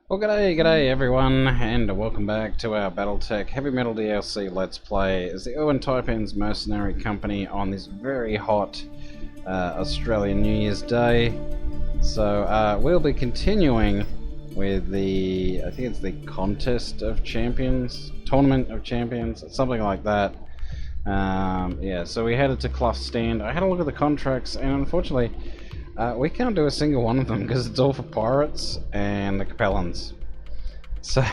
Well, g'day everyone, and welcome back to our BattleTech Heavy Metal DLC Let's Play as the Irwin Taipans Mercenary Company on this very hot Australian New Year's Day. So we'll be continuing with the, I think it's the Contest of Champions, Tournament of Champions, something like that. Yeah, so we headed to Clough Stand. I had a look at the contracts, and unfortunately we can't do a single one of them because it's all for pirates and the Capellans. So,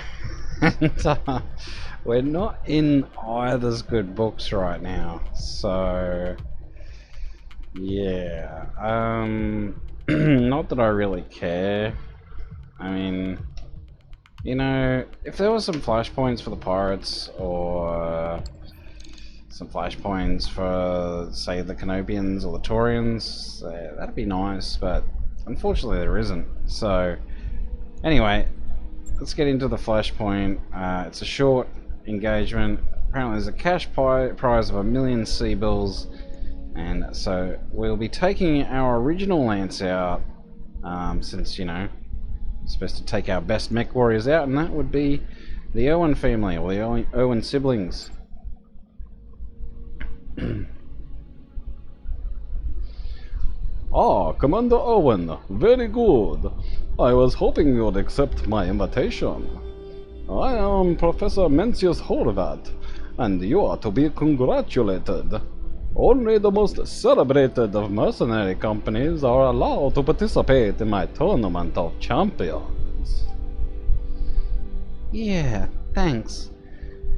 we're not in either's good books right now. So, yeah. Not that I really care. I mean, you know, if there was some flashpoints for the pirates or some flashpoints for, say, the Canopians or the Taurians, that'd be nice, but unfortunately there isn't. So, anyway, let's get into the flashpoint. It's a short engagement. Apparently there's a cash prize of 1,000,000 sea bills, and so we'll be taking our original lance out, since, you know, we're supposed to take our best mech warriors out, and that would be the Irwin family, or the Irwin siblings. Commander Irwin, very good. I was hoping you'd accept my invitation. I am Professor Mencius Horvat, and you are to be congratulated. Only the most celebrated of mercenary companies are allowed to participate in my tournament of champions. Yeah, thanks.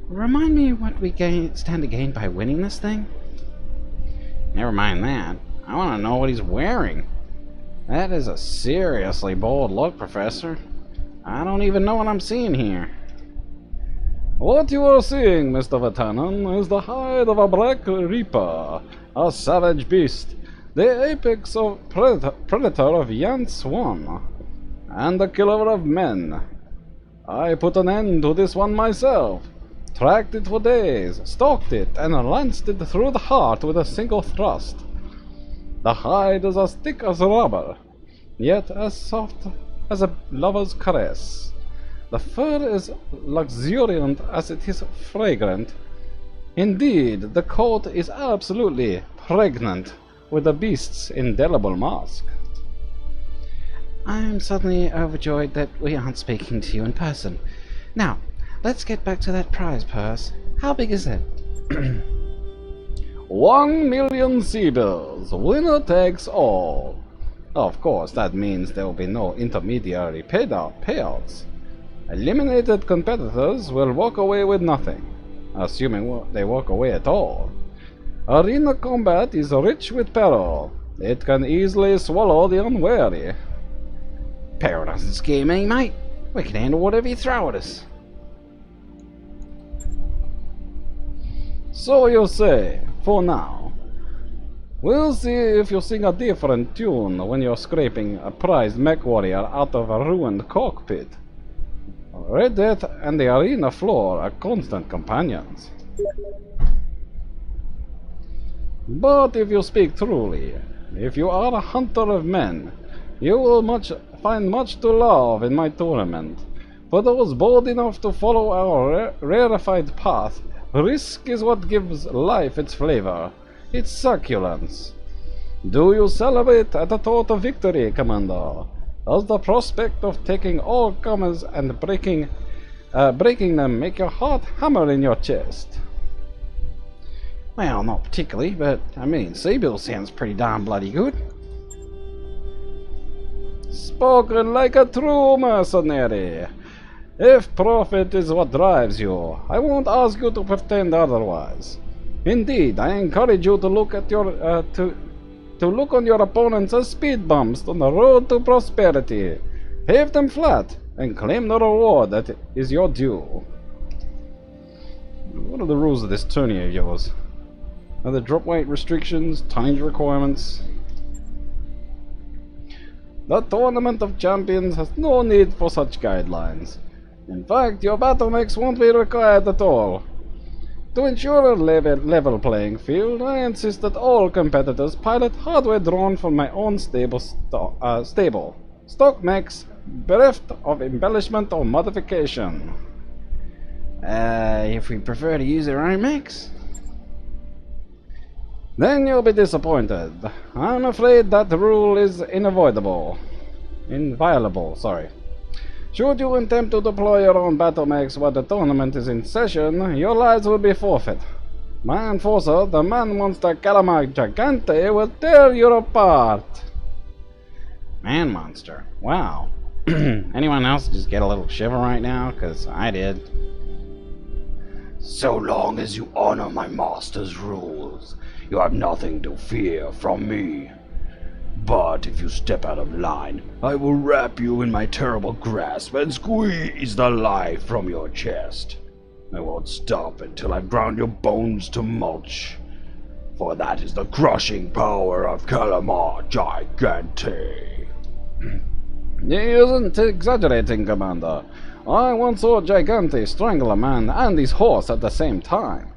Remind me what we stand to gain by winning this thing? Never mind that. I want to know what he's wearing. That is a seriously bold look, Professor. I don't even know what I'm seeing here. What you are seeing, Mr. Vatanen, is the hide of a black reaper, a savage beast, the apex of predator of Yance 1, and the killer of men. I put an end to this one myself. Tracked it for days, stalked it, and lanced it through the heart with a single thrust. The hide is as thick as rubber, yet as soft as a lover's caress. The fur is luxuriant as it is fragrant. Indeed, the coat is absolutely pregnant with the beast's indelible mask. I'm suddenly overjoyed that we aren't speaking to you in person. Now, let's get back to that prize purse. How big is it? 1,000,000 sea bills. Winner takes all. Of course, that means there will be no intermediary payouts. Eliminated competitors will walk away with nothing, assuming they walk away at all. Arena combat is rich with peril. It can easily swallow the unwary. Peril doesn't scare me, mate. We can handle whatever you throw at us. So you say, for now. We'll see if you sing a different tune when you're scraping a prized mech warrior out of a ruined cockpit. Red Death and the arena floor are constant companions. But if you speak truly, if you are a hunter of men, you will find much to love in my tournament. For those bold enough to follow our rarefied path, risk is what gives life its flavor, its succulence. Do you celebrate at the thought of victory, Commander? Does the prospect of taking all comers and breaking them make your heart hammer in your chest? Well, not particularly, but I mean, Seabill sounds pretty darn bloody good. Spoken like a true mercenary. If profit is what drives you, I won't ask you to pretend otherwise. Indeed, I encourage you to look at your to look on your opponents as speed bumps on the road to prosperity. Have them flat and claim the reward that is your due. What are the rules of this tourney of yours? Are there drop weight restrictions, tonnage requirements? The Tournament of Champions has no need for such guidelines. In fact, your Battlemechs won't be required at all. To ensure a level playing field, I insist that all competitors pilot hardware drawn from my own stable, stock mechs bereft of embellishment or modification. If we prefer to use our own mechs? Then you'll be disappointed. I'm afraid that rule is unavoidable. Inviolable, sorry. Should you attempt to deploy your own Battlemechs while the tournament is in session, your lives will be forfeit. My enforcer, the man-monster Calamar Gigante, will tear you apart. Man-monster? Wow. Anyone else just get a little shiver right now? Because I did. So long as you honor my master's rules, you have nothing to fear from me. But if you step out of line, I will wrap you in my terrible grasp and squeeze the life from your chest. I won't stop until I've ground your bones to mulch, for that is the crushing power of Calamar Gigante. He isn't exaggerating, Commander. I once saw Gigante strangle a man and his horse at the same time.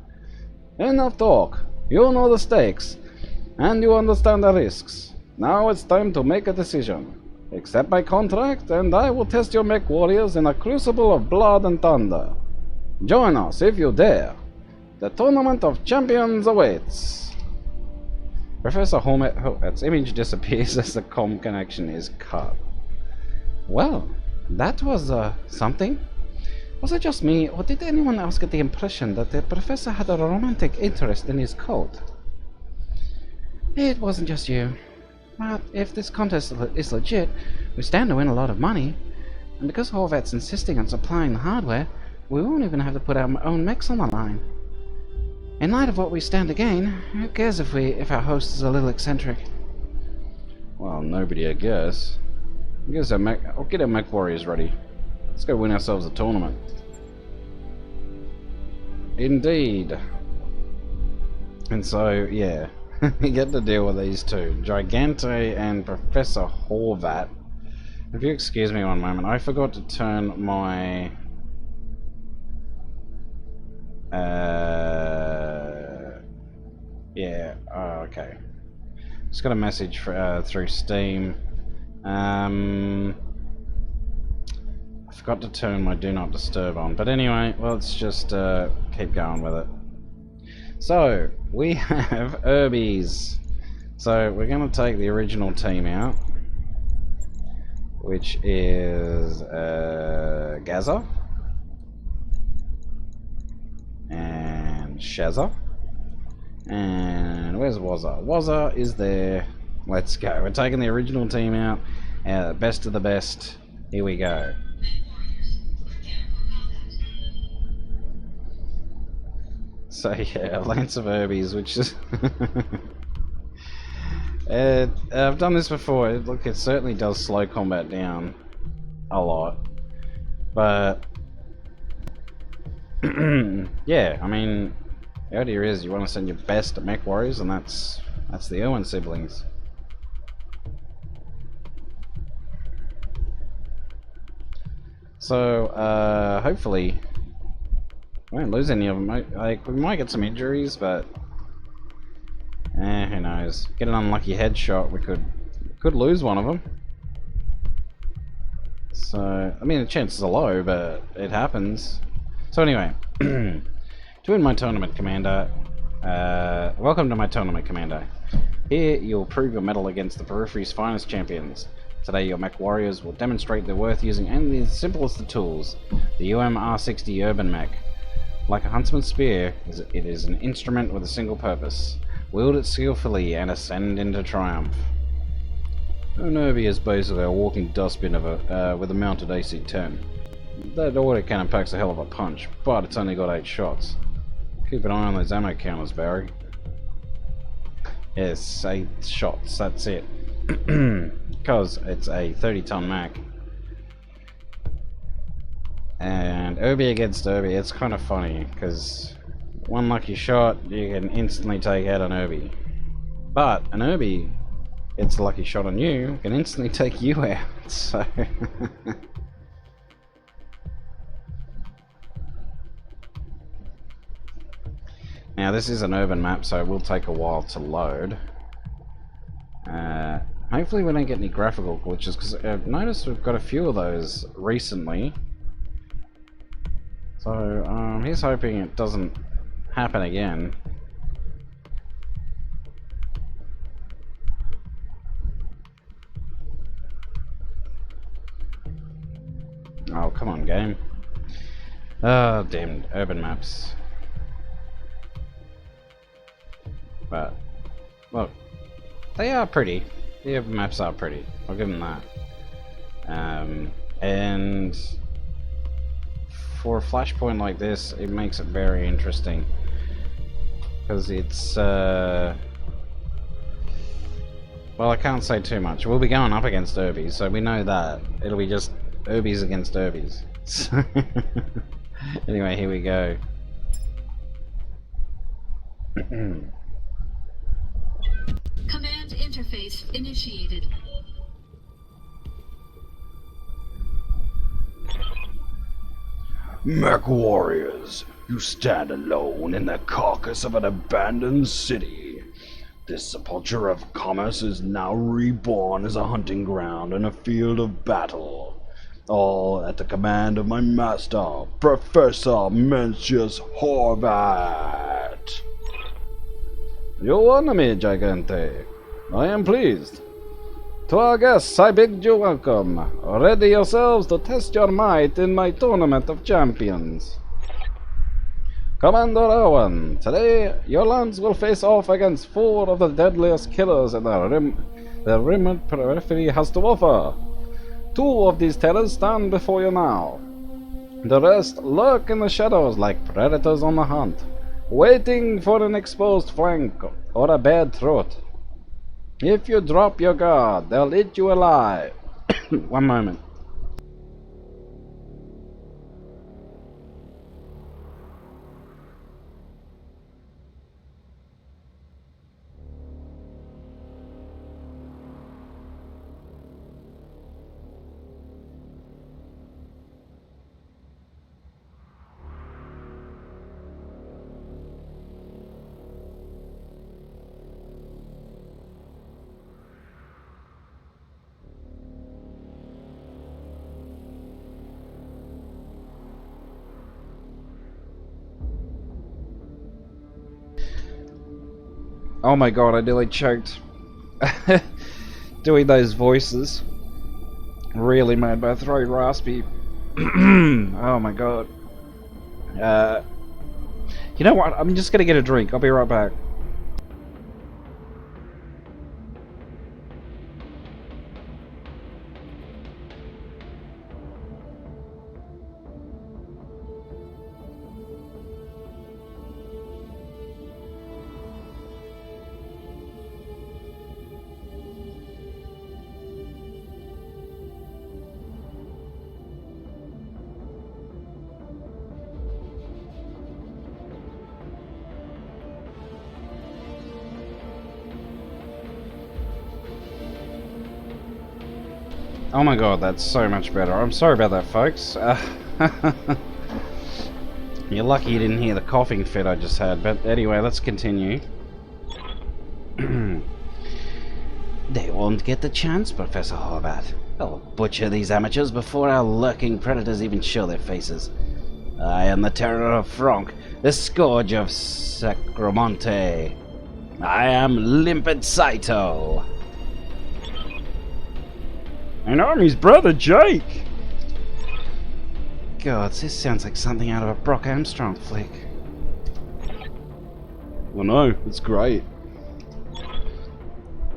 Enough talk. You know the stakes, and you understand the risks. Now it's time to make a decision. Accept my contract, and I will test your mech warriors in a crucible of blood and thunder. Join us if you dare. The Tournament of Champions awaits. Professor Hormet's image disappears as the comm connection is cut. Well, that was something. Was it just me, or did anyone else get the impression that the professor had a romantic interest in his coat? It wasn't just you. But if this contest is legit, we stand to win a lot of money. And because Horvat's insisting on supplying the hardware, we won't even have to put our own mechs on the line. In light of what we stand to gain, who cares if our host is a little eccentric? Well, nobody, I guess. I'll get our mech warriors ready. Let's go win ourselves a tournament. Indeed. And so, yeah, you get to deal with these two, Gigante and Professor Horvat. If you excuse me one moment, I forgot to turn my okay. Just got a message through Steam. I forgot to turn my Do Not Disturb on, but anyway, let's just keep going with it. So, we have Irbies. So, we're going to take the original team out, which is Gaza and Shazza. And where's Wazza? Wazza is there. Let's go. We're taking the original team out. Best of the best. Here we go. So yeah, Lance of Irbies, which is I've done this before. Look, it certainly does slow combat down a lot, but yeah, I mean, the idea is you want to send your best mech warriors, and that's the Irwin siblings. So hopefully we won't lose any of them. Like, we might get some injuries, but who knows? Get an unlucky headshot, we could lose one of them. So I mean, the chances are low, but it happens. So anyway, to win my tournament, Commander. Welcome to my tournament, Commander. Here you'll prove your mettle against the periphery's finest champions. Today your mech warriors will demonstrate their worth using only the simplest of tools, the UM-R60 Urban Mech. Like a huntsman's spear, it is an instrument with a single purpose. Wield it skillfully and ascend into triumph. An Irby is basically a walking dustbin with a mounted AC-10. That autocannon packs a hell of a punch, but it's only got 8 shots. Keep an eye on those ammo counters, Barry. Yes, 8 shots, that's it. Because it's a 30-ton Mac. And Irby against Irby, it's kind of funny, because one lucky shot, you can instantly take out an Irby. But an Irby gets a lucky shot on you, can instantly take you out, so... Now this is an urban map, so it will take a while to load. Hopefully we don't get any graphical glitches, because I've noticed we've got a few of those recently. So, here's hoping it doesn't happen again. Oh, come on, game. Ah, damn urban maps. But, look, they are pretty. The urban maps are pretty. I'll give them that. And for a flashpoint like this, it makes it very interesting. Because it's, well, I can't say too much. We'll be going up against Urbies, so we know that. It'll be just Urbies against Urbies. Anyway, here we go. Command interface initiated. Mech warriors, you stand alone in the carcass of an abandoned city. This sepulchre of commerce is now reborn as a hunting ground and a field of battle. All at the command of my master, Professor Mencius Horvat. You honor me, Gigante. I am pleased. To our guests, I bid you welcome. Ready yourselves to test your might in my tournament of champions. Commander Irwin, today your lands will face off against 4 of the deadliest killers that the remote periphery has to offer. 2 of these terrors stand before you now. The rest lurk in the shadows like predators on the hunt, waiting for an exposed flank or a bared throat. If you drop your guard, they'll eat you alive. One moment. Oh my god, I nearly choked. Doing those voices really made my throat raspy. Oh my god. You know what? I'm just gonna get a drink. I'll be right back. Oh my god, that's so much better. I'm sorry about that, folks. You're lucky you didn't hear the coughing fit I just had, but anyway, let's continue. They won't get the chance, Professor Horvat. I'll butcher these amateurs before our lurking predators even show their faces. I am the terror of Franck, the scourge of Sacromonte. I am Limpid Saito. And I'm his brother, Jake! God, this sounds like something out of a Brock Armstrong flick. Well, no, it's great.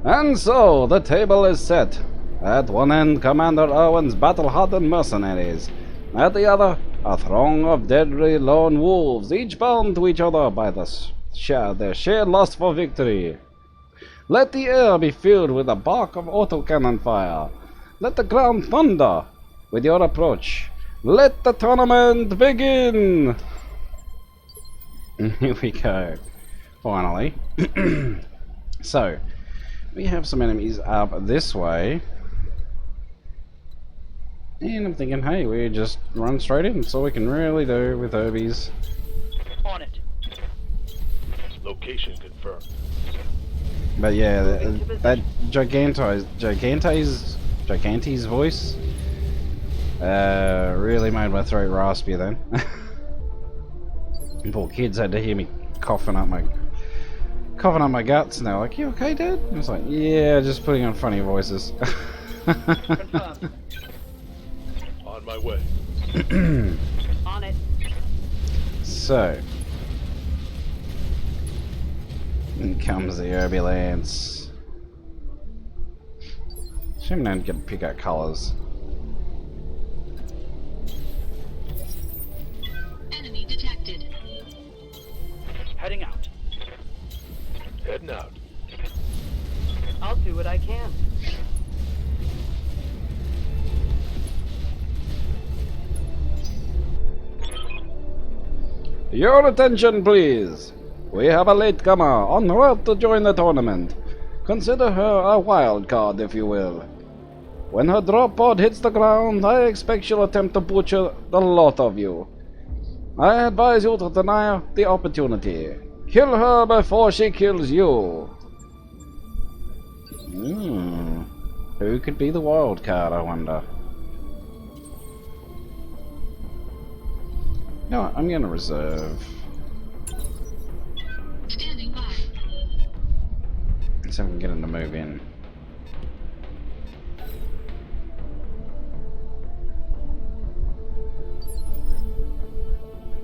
And so, the table is set. At one end, Commander Irwin's battle-hardened mercenaries. At the other, a throng of deadly lone wolves, each bound to each other by their shared lust for victory. Let the air be filled with the bark of autocannon fire. Let the ground thunder with your approach. Let the tournament begin! Here we go. Finally. So, we have some enemies up this way. And I'm thinking, hey, we just run straight in. That's all we can really do with Herbies. On it. Location confirmed. But yeah, Moving to that Gigante's voice really made my throat raspy then. Poor kids had to hear me coughing up my guts, and they're like, "You okay, Dad?" I was like, "Yeah, just putting on funny voices." Confirmed. On my way. On it. So, in comes the ambulance. Shame I don't get to pick out colors. Enemy detected. Heading out. Heading out. I'll do what I can. Your attention, please. We have a latecomer en route to join the tournament. Consider her a wild card, if you will. When her drop pod hits the ground, I expect she'll attempt to butcher the lot of you. I advise you to deny the opportunity. Kill her before she kills you. Who could be the wild card, I wonder? No, I'm gonna reserve. Standing by. Let's see if we can get in the move in.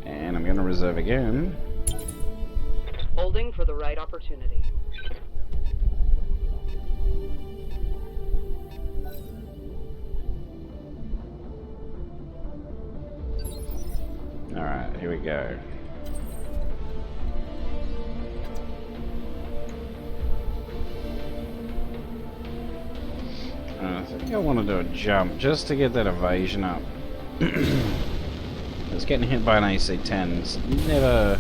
And I'm gonna reserve again. Holding for the right opportunity. Alright, here we go. I think I want to do a jump just to get that evasion up. It's getting hit by an AC-10. It's never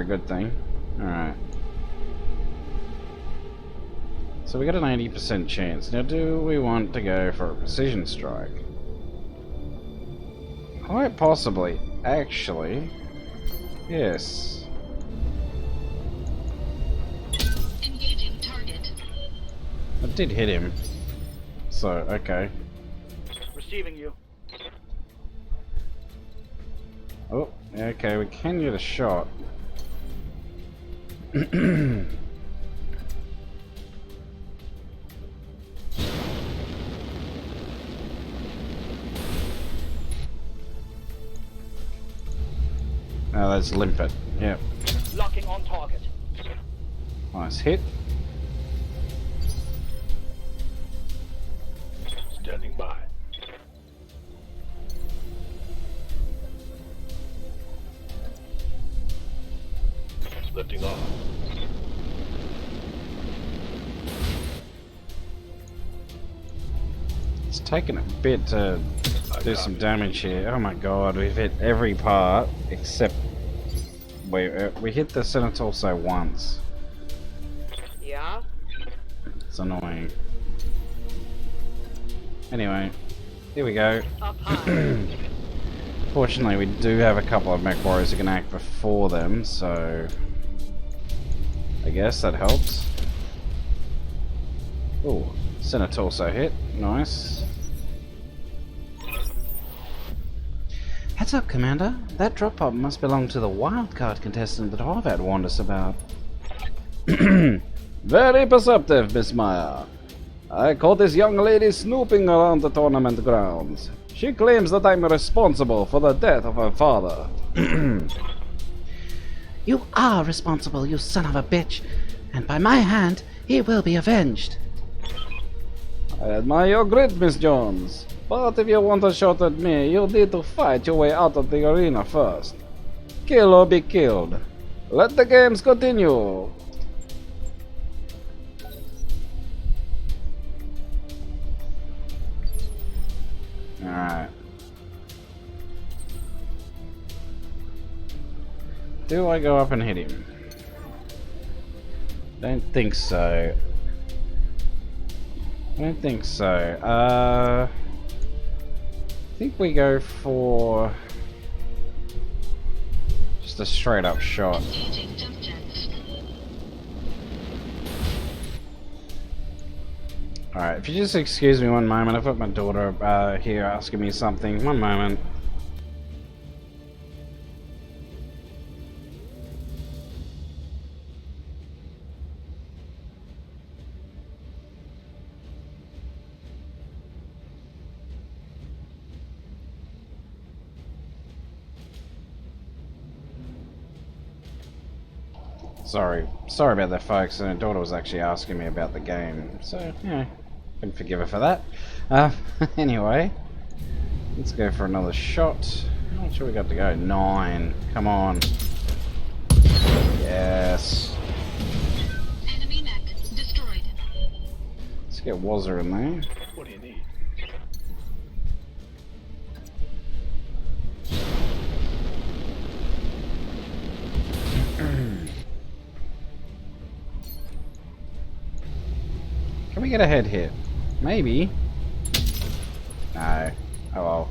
a good thing. Alright. So we got an 80% chance. Now do we want to go for a precision strike? Quite possibly. Actually, yes. Engaging target. I did hit him. So, okay. Receiving you. Oh, okay, we can get a shot. Oh, that's limpet. Yep. Locking on target. Nice hit. Standing by. Lifting off. It's taken a bit to do some damage here. Oh my god, we've hit every part except we hit the center torso once. Yeah? It's annoying. Anyway, here we go. Up high. Fortunately, we do have a couple of mech warriors who can act before them, so I guess that helps. Ooh, center torso hit. Nice. Heads up, Commander. That drop pod must belong to the wildcard contestant that Horvat warned us about. Very perceptive, Miss Meyer. I caught this young lady snooping around the tournament grounds. She claims that I'm responsible for the death of her father. You are responsible, you son of a bitch, and by my hand, he will be avenged. I admire your grit, Miss Jones. But if you want a shot at me, you'll need to fight your way out of the arena first. Kill or be killed. Let the games continue. Alright. Do I go up and hit him? Don't think so. I don't think so. I think we go for just a straight up shot. Engaging jump jets. Alright, if you just excuse me one moment, I've got my daughter here asking me something. One moment. Sorry about that, folks. My daughter was actually asking me about the game, so yeah, can forgive her for that. Anyway, let's go for another shot. How much have we got to go? 9. Come on. Yes. Enemy mech destroyed. Let's get Wazzer in there. What do you need? Can we get a head hit? Maybe. No. Oh well.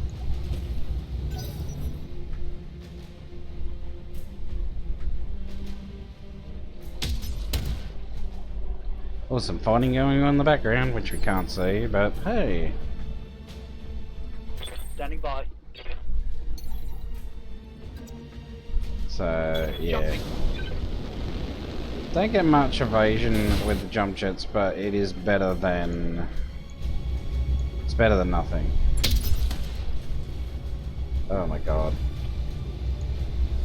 There's some fighting going on in the background, which we can't see, but hey. Standing by. So, yeah. Don't get much evasion with the jump jets, but it is better than... It's better than nothing. Oh my god.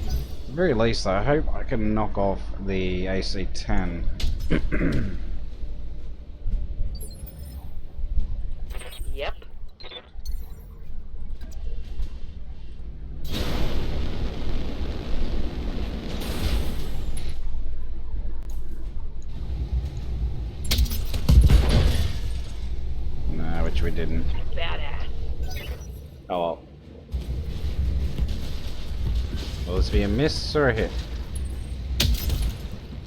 At the very least, I hope I can knock off the AC-10. Yep. No, which we didn't. Badass. Oh well. Will this be a miss or a hit?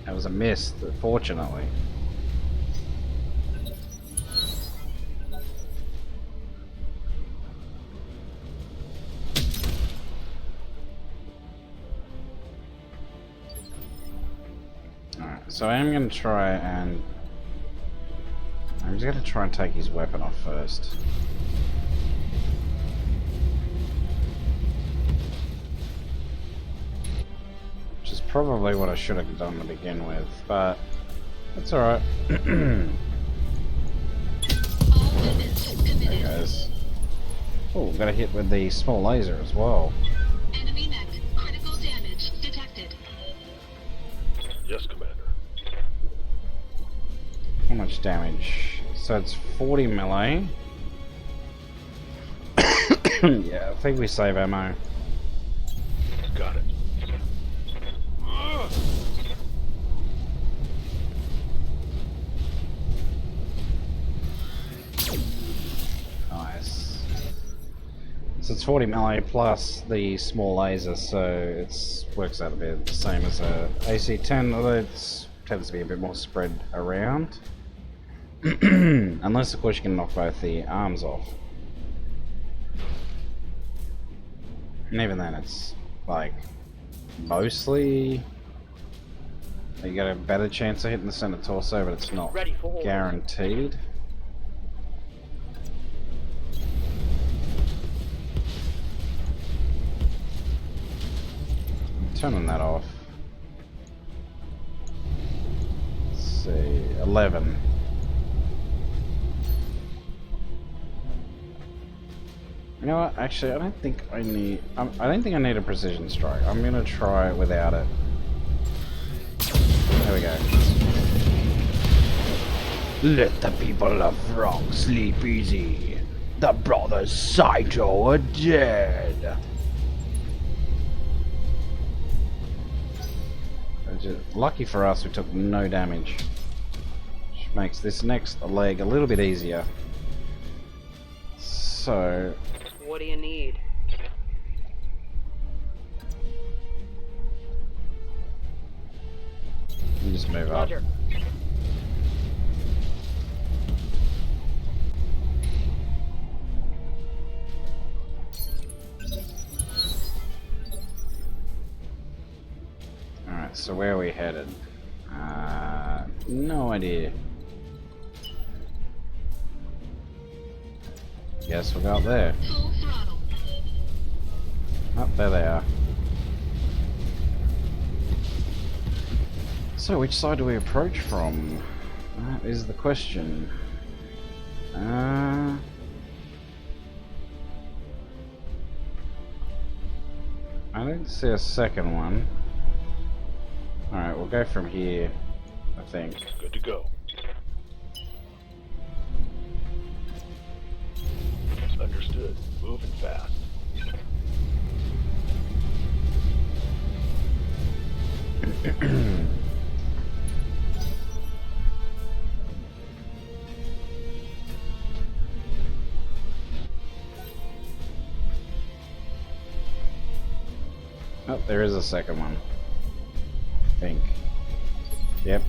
That was a miss, fortunately. Alright, so I am going to try and... I'm just going to try and take his weapon off first. Which is probably what I should have done to begin with, but that's alright. All weapons There committed. goes. Oh, got a hit with the small laser as well. Enemy mech critical damage detected. Yes, Commander. How much damage? So it's 40 melee. Yeah, I think we save ammo. Got it. Nice. So it's 40 melee plus the small laser, so it works out a bit the same as a AC-10, although it tends to be a bit more spread around. Unless, of course, you can knock both the arms off. And even then, it's like mostly you get a better chance of hitting the center torso, but it's not Ready for orders. guaranteed. Turning that off. Let's see, 11. You know what? Actually, I don't think I need. I don't think I need a precision strike. I'm gonna try it without it. There we go. Let the people of Rock sleep easy. The brothers Saito are dead. Lucky for us, we took no damage, which makes this next leg a little bit easier. So, What do you need? you just move up. Roger. Alright, so where are we headed? No idea. Guess we'll go up there. Full throttle. Oh, there they are. So, which side do we approach from? That is the question. I didn't see a second one. Alright, we'll go from here, I think. Good to go. Understood. Moving fast. Oh, there is a second one. I think. Yep.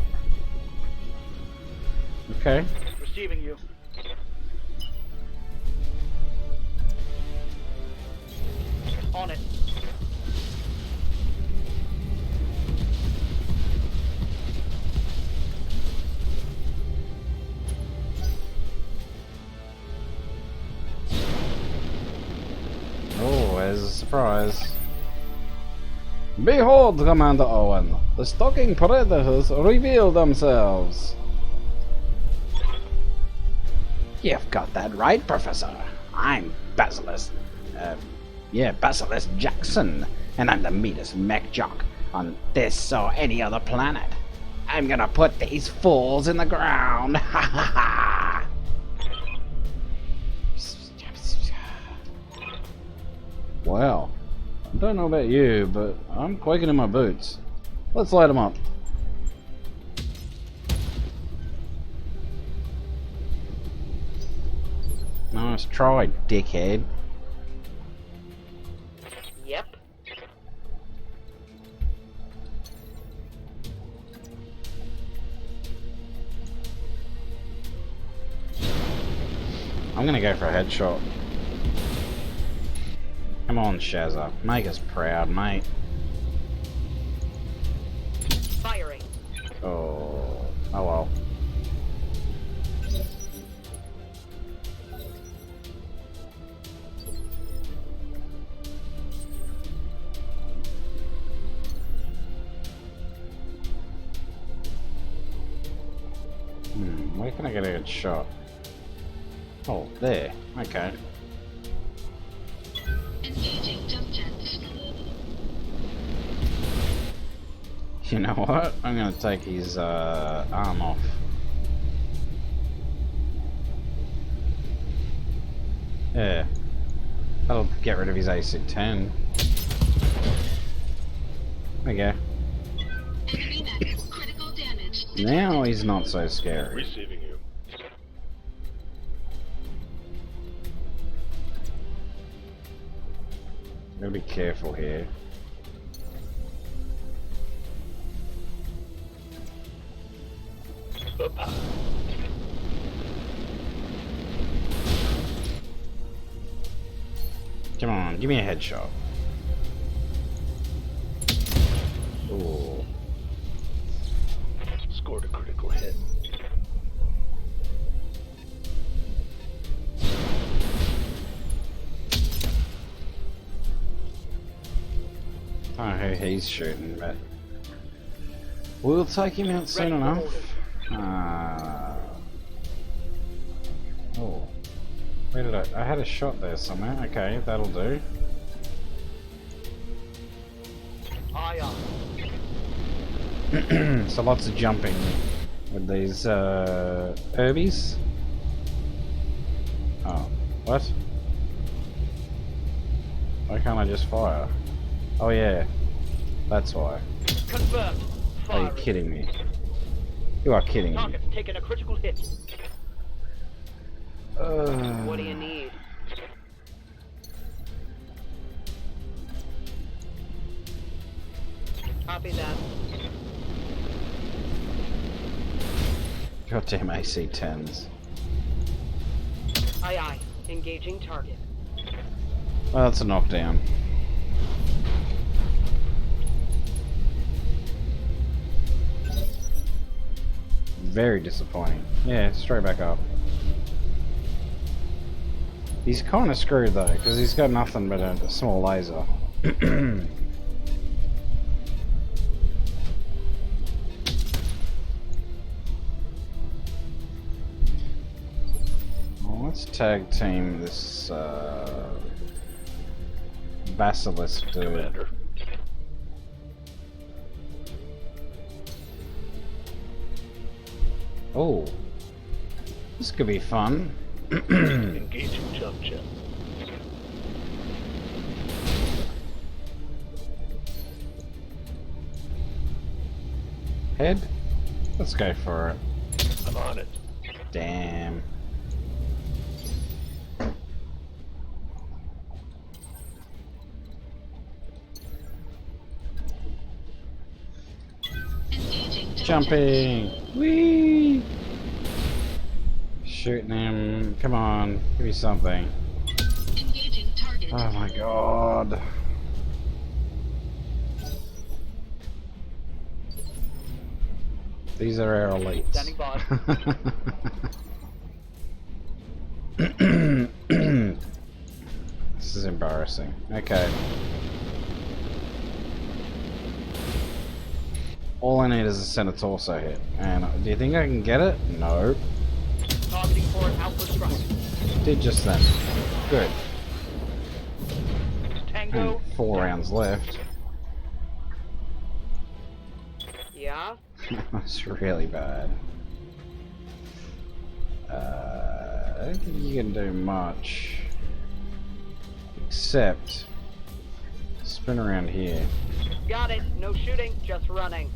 Okay. Receiving you. On it. Oh, there's a surprise. Behold, Commander Owen, the stalking predators reveal themselves. You've got that right, Professor. I'm Basilisk. Basilisk Jackson, and I'm the meanest mech jock on this or any other planet. I'm gonna put these fools in the ground. Ha ha ha! Wow. I don't know about you, but I'm quaking in my boots. Let's light them up. Nice try, dickhead. Yep. I'm gonna go for a headshot. Come on, Shazza. Make us proud, mate. Firing. Oh well. Where can I get a good shot? Oh, there. Okay. Engaging jump jets. You know what? I'm gonna take his arm off. Yeah. That'll get rid of his AC 10. There you go. Enemy mech. Critical damage. Detected. Now he's not so scary. Receiving you. Gotta be careful here. Up. Come on, give me a headshot. Ooh. Scored a critical hit. I don't know who he's shooting, but we'll take him out soon enough. Oh, where did I had a shot there somewhere. Okay, that'll do. Aye, aye. So lots of jumping with these herbies. Oh, what? Why can't I just fire? Oh yeah, that's why. Confirmed. Are you Firing. kidding me? You are kidding me. Target's taken a critical hit. What do you need? Copy that. Goddamn AC 10s. Aye, aye. Engaging target. Well, that's a knockdown. Very disappointing. Yeah, straight back up. He's kind of screwed though, because he's got nothing but a small laser. Well, let's tag team this basilisk dude. Commander. Oh, this could be fun. Engaging jump jet. Head? Let's go for it. I'm on it. Damn. Engaging Jumping! Whee! Shooting him. Come on, give me something. Engaging target. Oh my god. These are our elites. Standing by. This is embarrassing. Okay. All I need is a center torso hit. And do you think I can get it? No. Targeting for an outward thrust. Did just then. Good. Tango. And 4 rounds left. Yeah. That's really bad. I don't think you can do much. Except spin around here. Got it. No shooting, just running.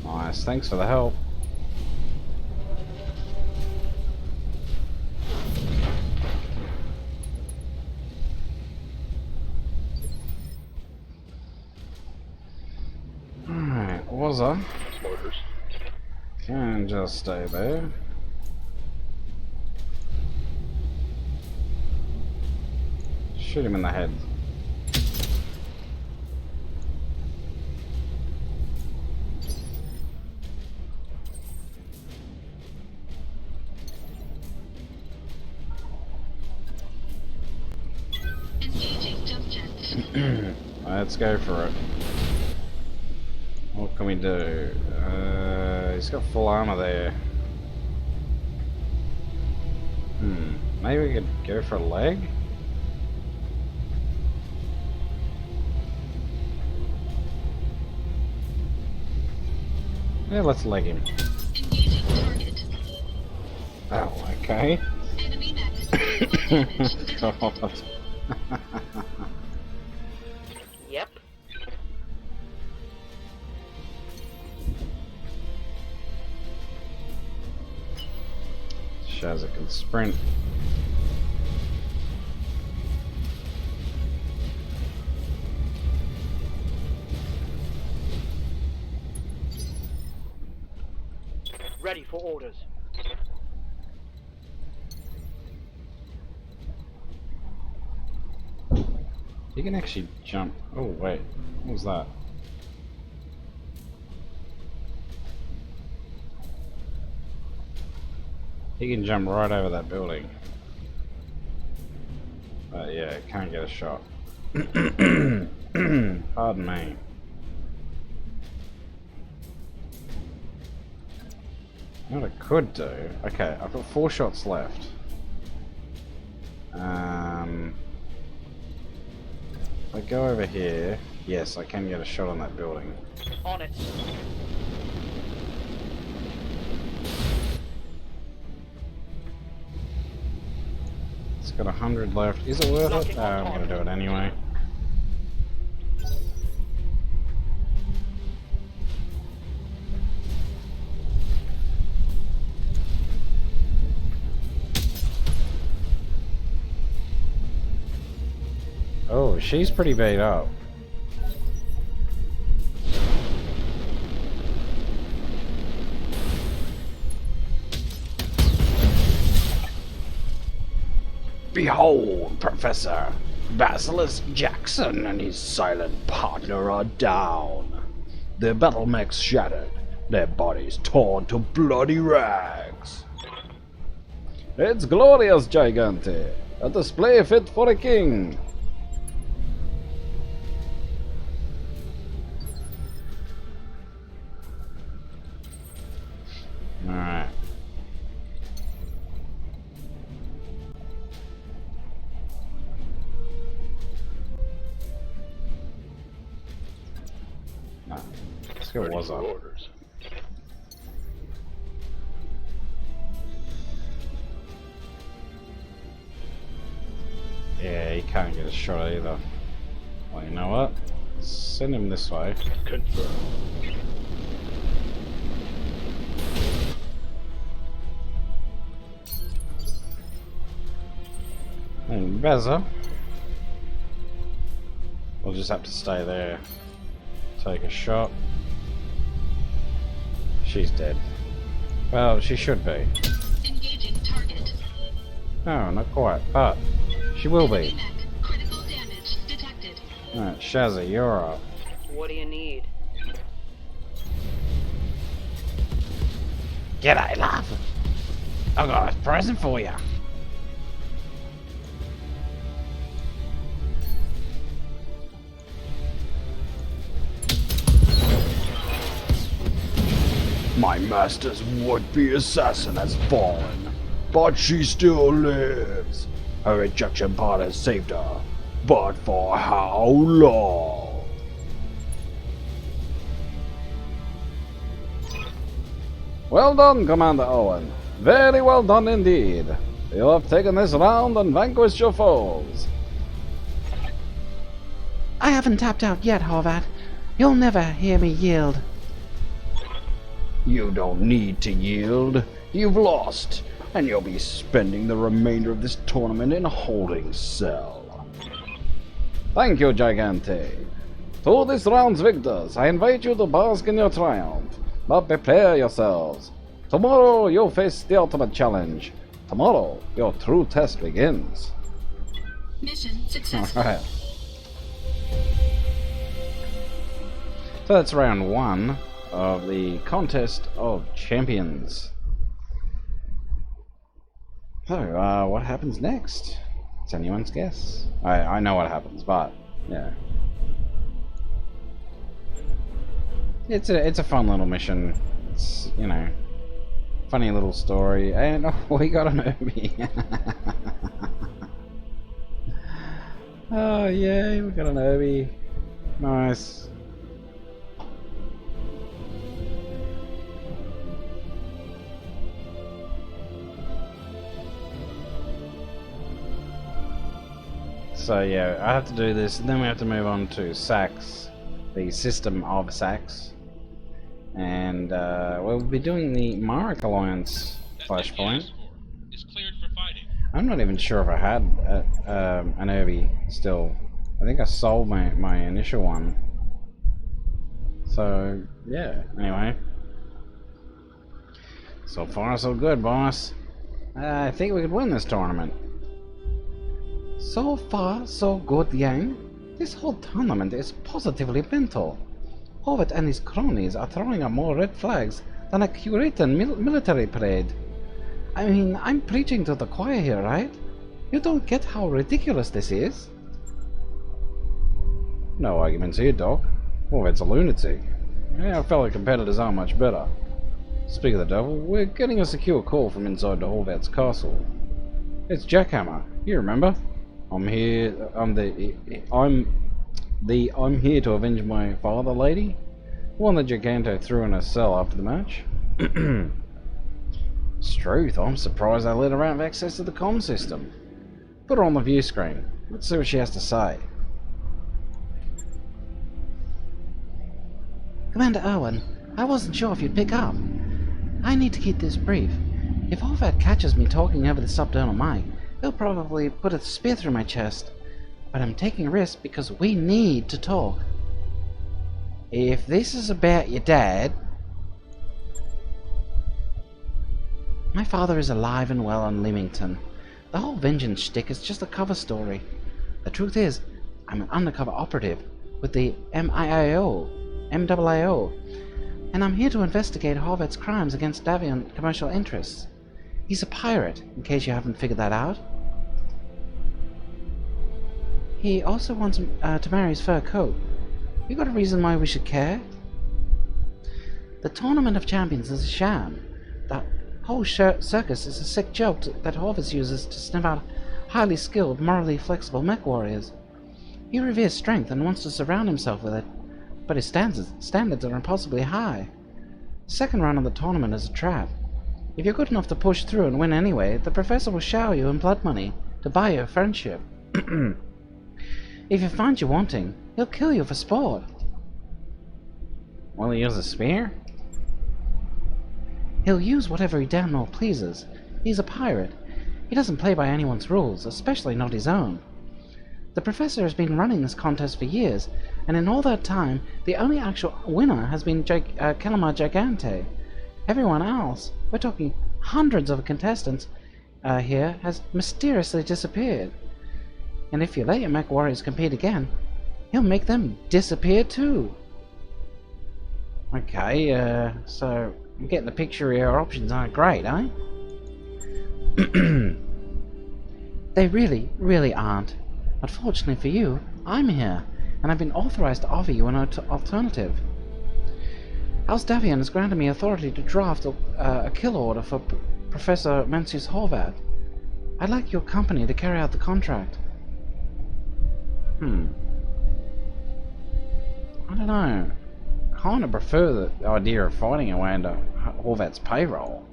Nice, thanks for the help. Alright, Wazza Orders. can just stay there. Shoot him in the head. Engaging jump jet. Let's go for it. What can we do? He's got full armor there. Maybe we could go for a leg? Yeah, let's leg him. Engaging target. Oh, okay. Enemy mech. Damage detected. God. Yep. Shazza can sprint. Ready for orders. He can actually jump. Oh, wait. What was that? He can jump right over that building. But yeah, can't get a shot. Pardon me. What I could do... Okay, I've got 4 shots left. If I go over here... Yes, I can get a shot on that building. On it. It's got 100 left. Is it worth it? I'm gonna do it anyway. Oh, she's pretty beat up. Behold, Professor! Basilisk Jackson and his silent partner are down. Their battlemechs shattered, their bodies torn to bloody rags. It's glorious, Gigante. A display fit for a king. Alright. No. Let's go Ready was for up. orders. Yeah, he can't get a shot either. Well, you know what? Send him this way. Confirm. And Beza. We'll just have to stay there. Take a shot. She's dead. Well, she should be. Engaging target. No, not quite, but she will Enemy be. mech. Critical damage detected. Alright, Shazza, you're up. What do you need? G'day, love. I've got a present for you. My master's would-be assassin has fallen, but she still lives. Her ejection pod has saved her, but for how long? Well done, Commander Owen. Very well done indeed. You have taken this round and vanquished your foes. I haven't tapped out yet, Horvat. You'll never hear me yield. You don't need to yield. You've lost, and you'll be spending the remainder of this tournament in a holding cell. Thank you, Gigante. To this round's victors, I invite you to bask in your triumph. But prepare yourselves. Tomorrow you'll face the ultimate challenge. Tomorrow your true test begins. Mission successful. Alright. So that's round 1 of the Contest of Champions. So, what happens next? It's anyone's guess. I know what happens, but yeah. It's a fun little mission. It's, you know, funny little story, and oh, we got an Obi. Oh yay, we got an Obi. Nice. So yeah, I have to do this, and then we have to move on to Sax, the system of Sax, and we'll be doing the Marek Alliance flashpoint. Is cleared for fighting. I'm not even sure if I had an Irby still. I think I sold my initial one. So yeah. Anyway, so far so good, boss. I think we could win this tournament. So far, so good, Yang. This whole tournament is positively mental. Horvat and his cronies are throwing up more red flags than a Curitan military parade. I mean, I'm preaching to the choir here, right? You don't get how ridiculous this is? No arguments here, Doc. Horvat's a lunatic. Our fellow competitors aren't much better. Speak of the devil, we're getting a secure call from inside the Horvat's castle. It's Jackhammer. You remember? I'm here to avenge my father lady. The one that Giganto threw in a cell after the match. Struth, I'm surprised they let her have access to the comm system. Put her on the view screen. Let's see what she has to say. Commander Irwin, I wasn't sure if you'd pick up. I need to keep this brief. If Horvat catches me talking over the subdermal mic, he'll probably put a spear through my chest. But I'm taking a risk because we need to talk. If this is about your dad... My father is alive and well on Leamington, The whole vengeance shtick is just a cover story. The truth is, I'm an undercover operative with the MIAO, and I'm here to investigate Horvat's crimes against Davian commercial interests. He's a pirate, in case you haven't figured that out. He also wants to marry his fur coat. You got a reason why we should care? The Tournament of Champions is a sham. The whole circus is a sick joke that Horvat uses to sniff out highly skilled, morally flexible mech warriors. He reveres strength and wants to surround himself with it, but his standards are impossibly high. The second round of the tournament is a trap. If you're good enough to push through and win anyway, the professor will shower you in blood money to buy your friendship. If he finds you wanting, he'll kill you for sport. Will he use a spear? He'll use whatever he damn well pleases. He's a pirate. He doesn't play by anyone's rules, especially not his own. The professor has been running this contest for years, and in all that time, the only actual winner has been Calamar Gigante. Everyone else, we're talking hundreds of contestants here, has mysteriously disappeared. And if you let your mech warriors compete again, he'll make them disappear too. Okay, so I'm getting the picture here. Our options aren't great, eh? They really, really aren't. But fortunately for you, I'm here, and I've been authorized to offer you an alternative. House Davian has granted me authority to draft a kill order for Professor Mencius Horvat. I'd like your company to carry out the contract. I don't know. Kind of prefer the idea of fighting our way into Horvat's payroll.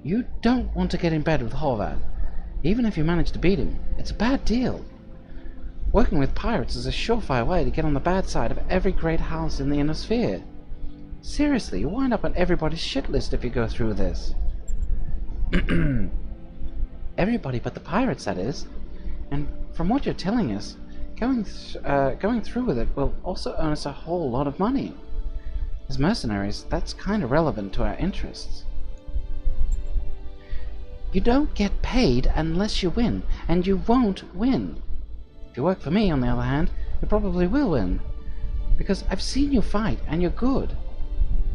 You don't want to get in bed with Horvat. Even if you manage to beat him, it's a bad deal. Working with pirates is a surefire way to get on the bad side of every great house in the inner sphere. Seriously, you wind up on everybody's shit list if you go through this. Everybody but the pirates, that is. And from what you're telling us, going through with it will also earn us a whole lot of money. As mercenaries, that's kind of relevant to our interests. You don't get paid unless you win, and you won't win. If you work for me, on the other hand, you probably will win. Because I've seen you fight, and you're good.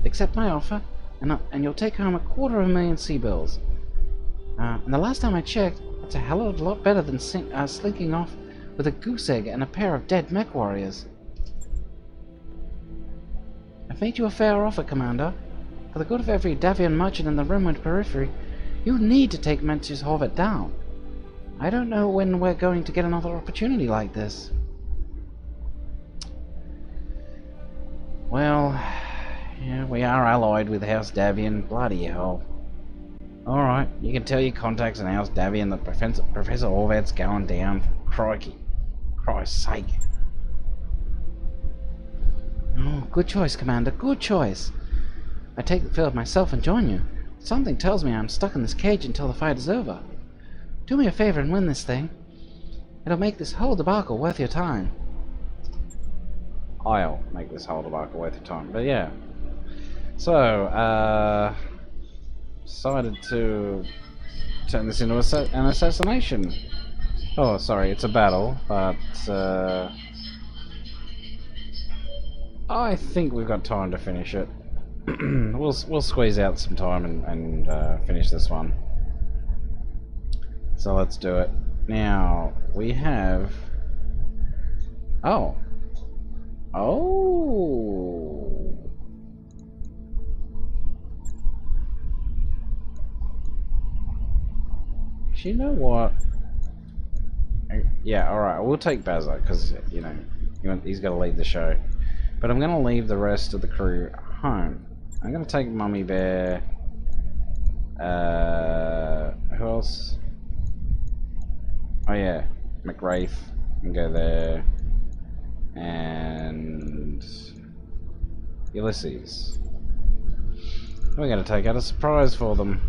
Accept my offer, and you'll take home 250,000 sea bills. And the last time I checked, that's a hell of a lot better than slinking off with a goose egg and a pair of dead mech warriors. I've made you a fair offer, Commander. For the good of every Davian merchant in the Rimwood periphery, you need to take Mencius Horvat down. I don't know when we're going to get another opportunity like this. Well, yeah, we are allied with House Davian. Bloody hell. Alright, you can tell your contacts in House Davian that Professor Horvat's going down. Crikey. Christ's sake. Oh, good choice, Commander, good choice. I'd take the field myself and join you. Something tells me I'm stuck in this cage until the fight is over. Do me a favor and win this thing. It'll make this whole debacle worth your time. I'll make this whole debacle worth your time. But yeah. So, decided to turn this into an assassination. Oh, sorry, it's a battle, but I think we've got time to finish it. we'll squeeze out some time and finish this one. So let's do it. Now we have. Oh. You know what? Yeah, alright, we'll take Bazza, because, you know, he's got to lead the show. But I'm going to leave the rest of the crew home. I'm going to take Mummy Bear. Who else? Oh yeah, McWraith. And go there. And Ulysses. We're going to take out a surprise for them.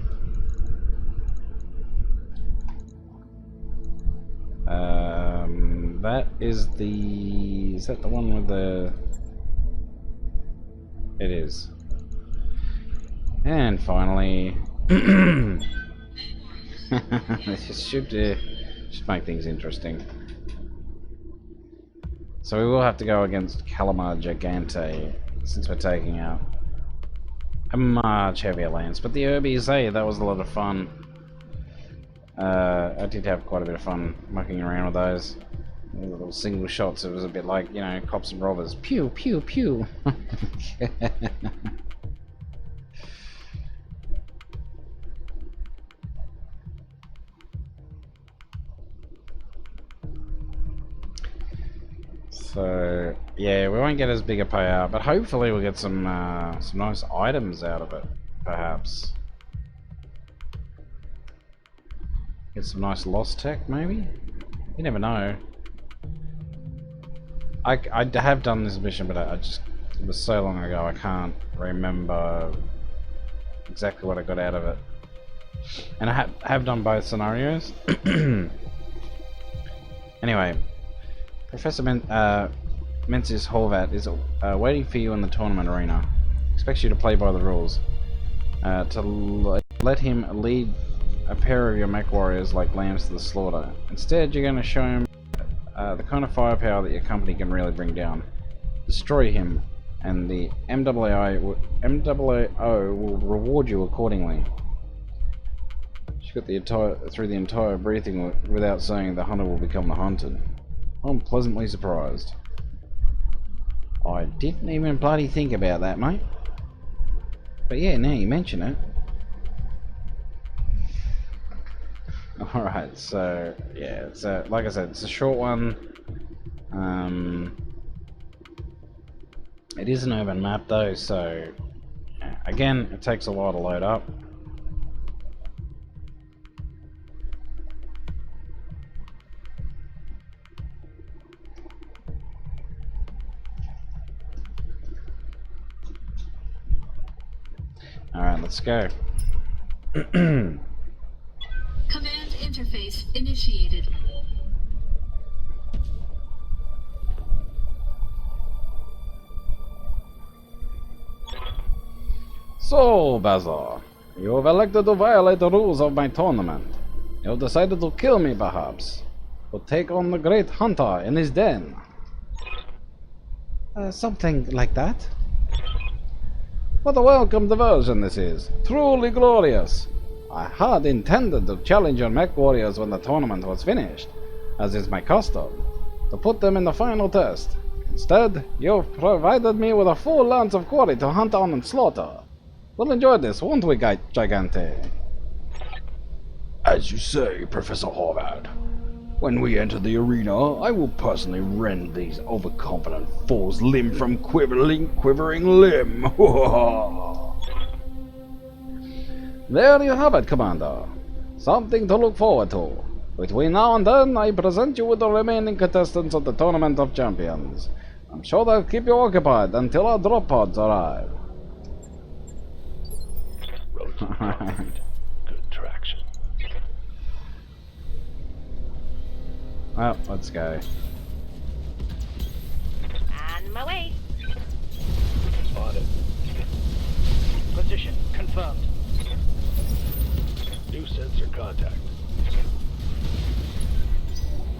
That is the... Is that the one with the... It is. And finally... This should make things interesting. So we will have to go against Calamar Gigante, since we're taking out a much heavier lance. But the Urbies, hey, that was a lot of fun. I did have quite a bit of fun mucking around with those. The little single shots, it was a bit like, you know, cops and robbers. Pew, pew, pew. So yeah, we won't get as big a payout, but hopefully we'll get some nice items out of it, perhaps. Get some nice lost tech, maybe? You never know. I have done this mission, but it was so long ago, I can't remember exactly what I got out of it. And I have done both scenarios. Anyway, Professor Mencius Horvat is waiting for you in the tournament arena. Expects you to play by the rules. To let him lead a pair of your mech warriors like lambs to the slaughter. Instead, you're going to show him the kind of firepower that your company can really bring down. Destroy him, and the MWO will reward you accordingly. She got through the entire briefing without saying the hunter will become the hunted. I'm pleasantly surprised. I didn't even bloody think about that, mate. But yeah, now you mention it. Alright, so yeah, so like I said, it's a short one. It is an urban map though, so again, it takes a while to load up. Alright, let's go. Command interface initiated. So, Bazaar, you have elected to violate the rules of my tournament. You have decided to kill me, perhaps, to take on the great hunter in his den. Something like that. What a welcome diversion this is. Truly glorious. I had intended to challenge your mech warriors when the tournament was finished, as is my custom, to put them in the final test. Instead, you've provided me with a full lance of quarry to hunt on and slaughter. We'll enjoy this, won't we, Gigante? As you say, Professor Horvat. When we enter the arena, I will personally rend these overconfident fools limb from quivering limb. There you have it, Commander. Something to look forward to. Between now and then, I present you with the remaining contestants of the Tournament of Champions. I'm sure they'll keep you occupied until our drop pods arrive. Roads and concrete. Good traction. Well, let's go. On my way. On it. Position confirmed. New sensor contact.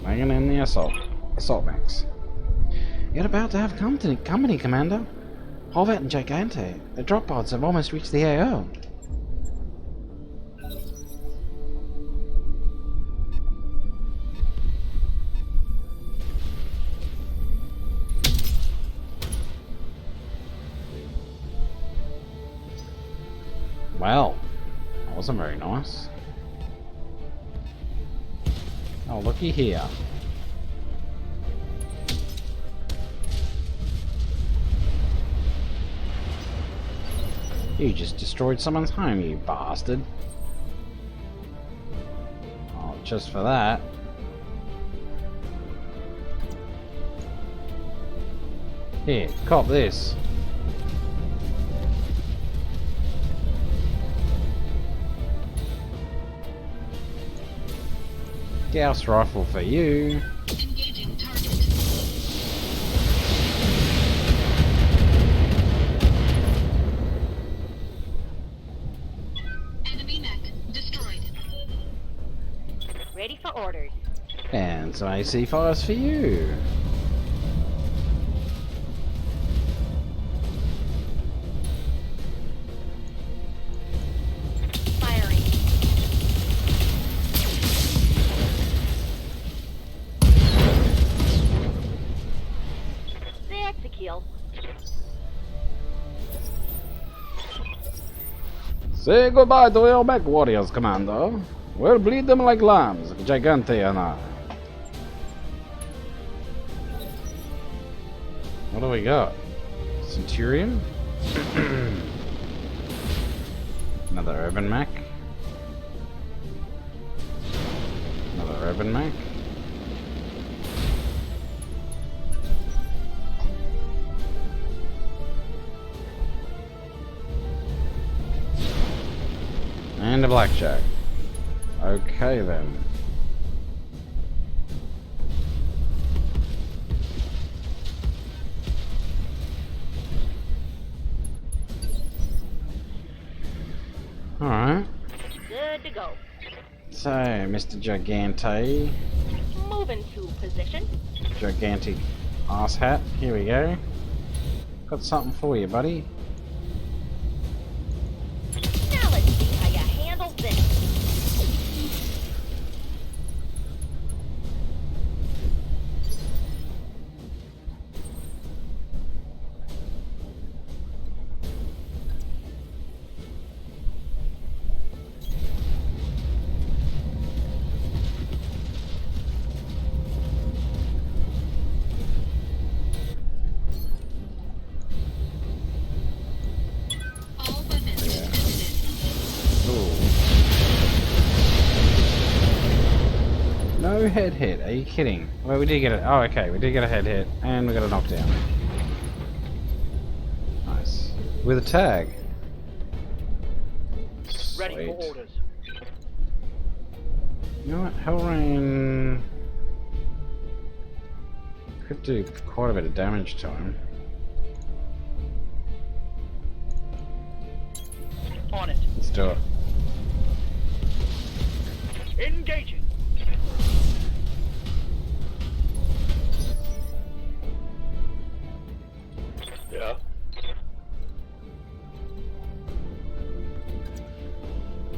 Bringing in the assault mechs. You're about to have company, Commander. Horvat and Gigante. The drop pods have almost reached the AO. Well, that wasn't very nice. Oh, looky here. You just destroyed someone's home, you bastard. Oh, just for that. Here, cop this. Gauss rifle for you. Engaging target. Enemy mech destroyed. Ready for orders. And some AC fires for you. Firing. That's a kill. Say goodbye to your mech warriors, Commander. We'll bleed them like lambs, Gigante and I. What do we got? Centurion? Another urban mech? Another urban mech? And a blackjack. Okay then. Alright. Good to go. So, Mr. Gigante. Moving to position. Gigantic ass hat. Here we go. Got something for you, buddy. Now let's see how you handle this. All weapons visited. No head hit. Are you kidding? Well, we did get it. Oh, okay. We did get a head hit, and we got a knockdown. Nice. With a tag. Ready Sweet. for orders. You know what? Hell Rain could do quite a bit of damage to him. On it. Let's do it. Engaging. Yeah?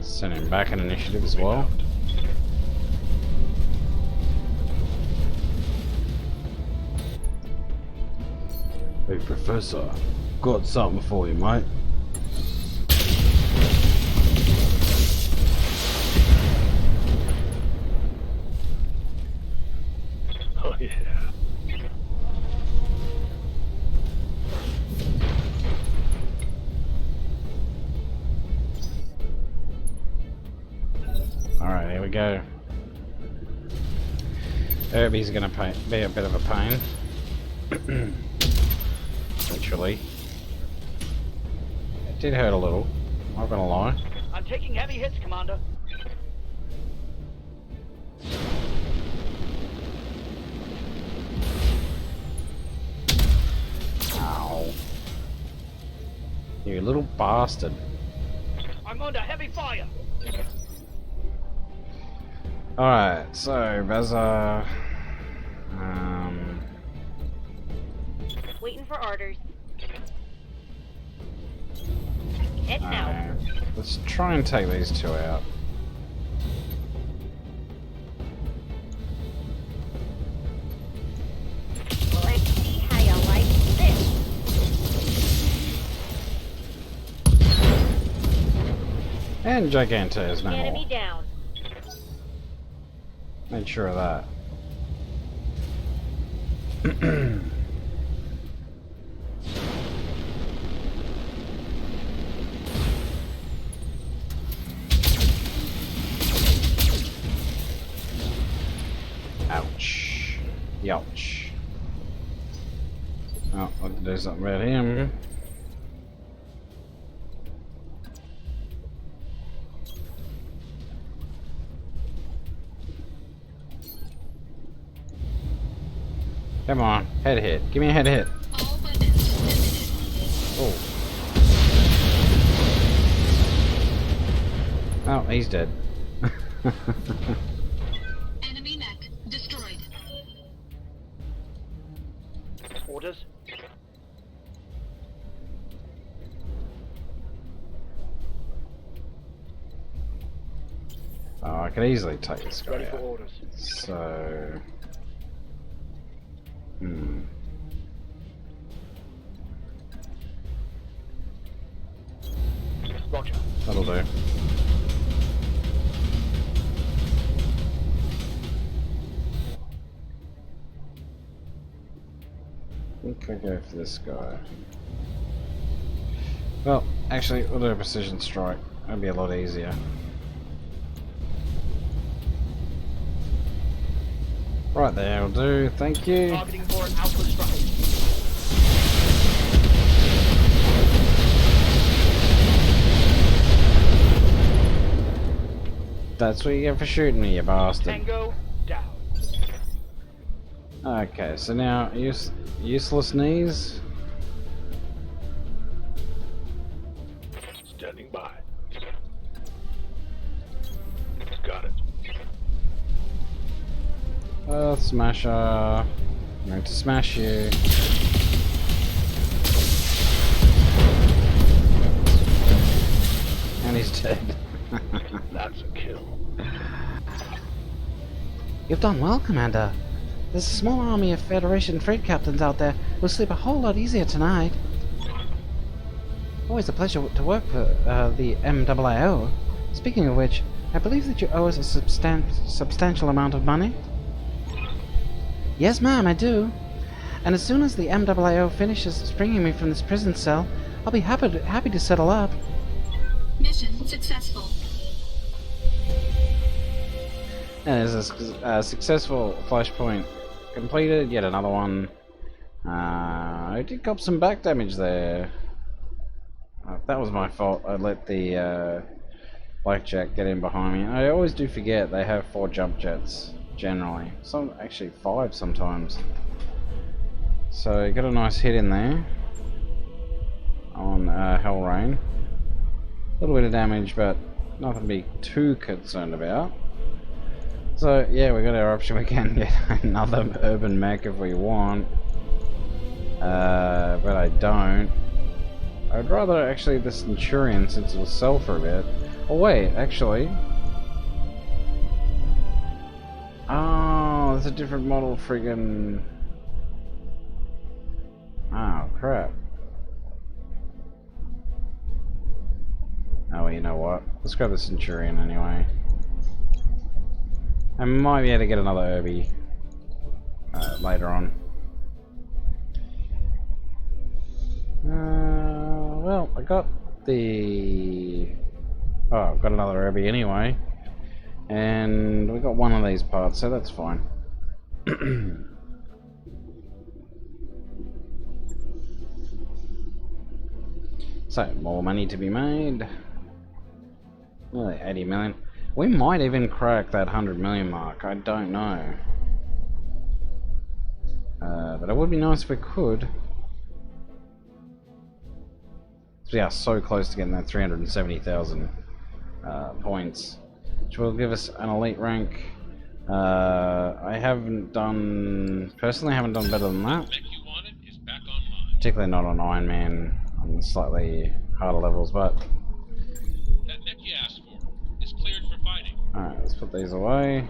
Send him back in initiative as well. Hey, Professor. Got something for you, mate. Oh, yeah. Alright, here we go. Irby's gonna be a bit of a pain. Literally. It did hurt a little, not gonna lie. I'm taking heavy hits, Commander. Ow. You little bastard. I'm under heavy fire. Alright, so Beza. Waiting for orders. Heading out. Let's try and take these two out. Let's see how you like this. And Giganta is no Enemy more. down. Made sure of that. Ouch. Youch. Oh, I'll do something about him. Come on, head hit. Give me a head hit. All weapons visited. Oh. Oh, he's dead. Oh, I could easily take this guy Ready for out. orders. So... Roger. That'll do. I think I go for this guy. Well, actually, we'll do a precision strike. That'd be a lot easier. Right there, will do. Thank you. Targeting for an alpha strike. That's what you get for shooting me, you bastard. Tango down. Okay, so now useless knees. Standing by. Got it. Earth Smasher. I'm going to smash you. And he's dead. That's a kill. You've done well, Commander. There's a small army of Federation freight captains out there who'll sleep a whole lot easier tonight. Always a pleasure to work for the MIIO. Speaking of which, I believe that you owe us a substantial amount of money. Yes, ma'am, I do. And as soon as the MIIO finishes springing me from this prison cell, I'll be happy to settle up. Mission successful. And there's a successful flashpoint completed. Yet another one. I did cop some back damage there. That was my fault. I let the blackjack get in behind me. I always do forget they have 4 jump jets generally. Some actually 5 sometimes. So you got a nice hit in there on Hell Rain. A little bit of damage, but nothing to be too concerned about. So yeah, we got our option. We can get another urban mech if we want, but I don't. I'd rather actually the Centurion, since it'll sell for a bit. Oh wait, actually. Oh, there's a different model friggin'... Oh, crap. Oh, well, you know what? Let's grab the Centurion anyway. I might be able to get another Irby later on. Well, I got the... Oh, I've got another Irby anyway. And we got one of these parts, so that's fine. So, more money to be made. Nearly 80 million. We might even crack that 100 million mark, I don't know. But it would be nice if we could. We are so close to getting that 370,000 points, which will give us an elite rank. I haven't done, personally haven't done better than that. Mech you wanted is back online. Particularly not on Iron Man, on slightly harder levels, but... That mech you asked for is cleared for fighting. Alright, let's put these away.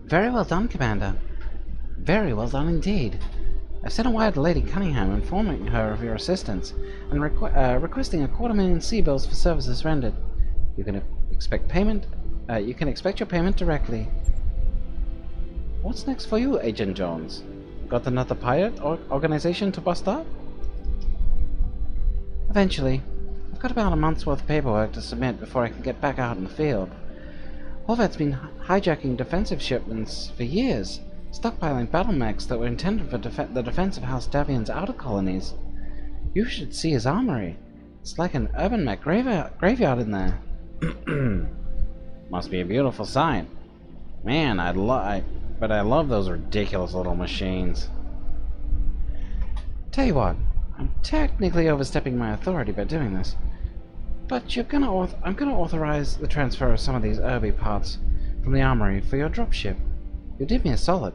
Very well done, Commander. Very well done indeed. I've sent a wire to Lady Cunningham informing her of your assistance and requesting 250,000 sea bills for services rendered. You can expect payment. You can expect your payment directly. What's next for you, Agent Jones? Got another pirate organization to bust up? Eventually. I've got about a month's worth of paperwork to submit before I can get back out in the field. Horvat's been hijacking defensive shipments for years, stockpiling Battlemechs that were intended for the defense of House Davian's outer colonies. You should see his armory. It's like an urban mech graveyard in there. Must be a beautiful sight. Man, I love those ridiculous little machines. Tell you what, I'm technically overstepping my authority by doing this, but I'm gonna authorize the transfer of some of these Irby parts from the armory for your dropship. You did me a solid,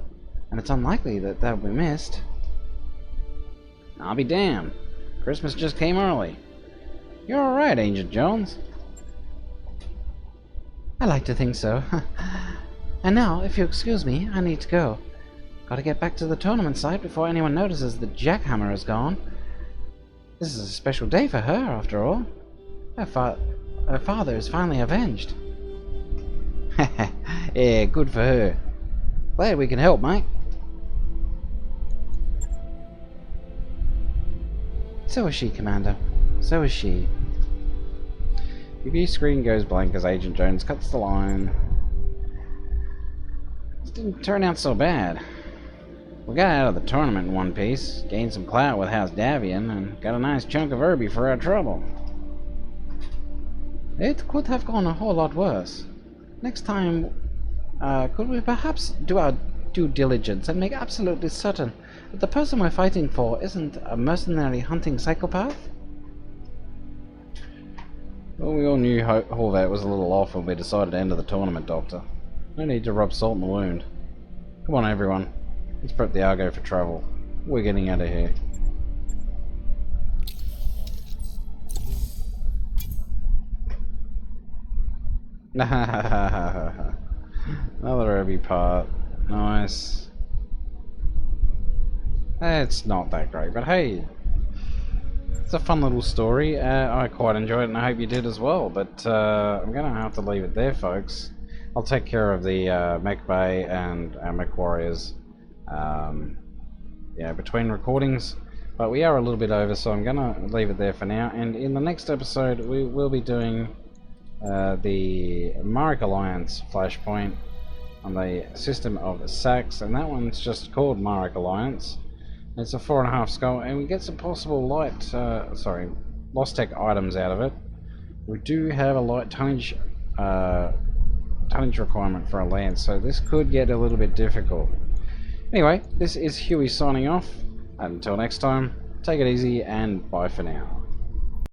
and it's unlikely that they'll be missed. I'll be damned. Christmas just came early. You're alright, Agent Jones. I like to think so. And now, if you excuse me, I need to go. Gotta get back to the tournament site before anyone notices the jackhammer is gone. This is a special day for her, after all. Her father is finally avenged. Yeah, good for her. Glad we can help, mate. So is she, Commander. So is she. Your view screen goes blank as Agent Jones cuts the line. This didn't turn out so bad. We got out of the tournament in one piece, gained some clout with House Davian, and got a nice chunk of Irby for our trouble. It could have gone a whole lot worse. Next time, could we perhaps do our due diligence and make absolutely certain that the person we're fighting for isn't a mercenary hunting psychopath? Well, we all knew Horvat was a little off when we decided to enter the tournament, Doctor. No need to rub salt in the wound. Come on, everyone. Let's prep the Argo for travel. We're getting out of here. Another Irby part. Nice. It's not that great, but hey, it's a fun little story. I quite enjoyed it, and I hope you did as well. But I'm going to have to leave it there, folks. I'll take care of the Mech Bay and our Mech Warriors between recordings. But we are a little bit over, so I'm going to leave it there for now. And in the next episode, we will be doing the Marek Alliance flashpoint on the system of Sax, and that one's just called Marek Alliance. It's a 4.5 skull, and we get some possible lost tech items out of it. We do have a light tonnage requirement for a lance, so this could get a little bit difficult. Anyway, this is Huey signing off. Until next time, take it easy and bye for now.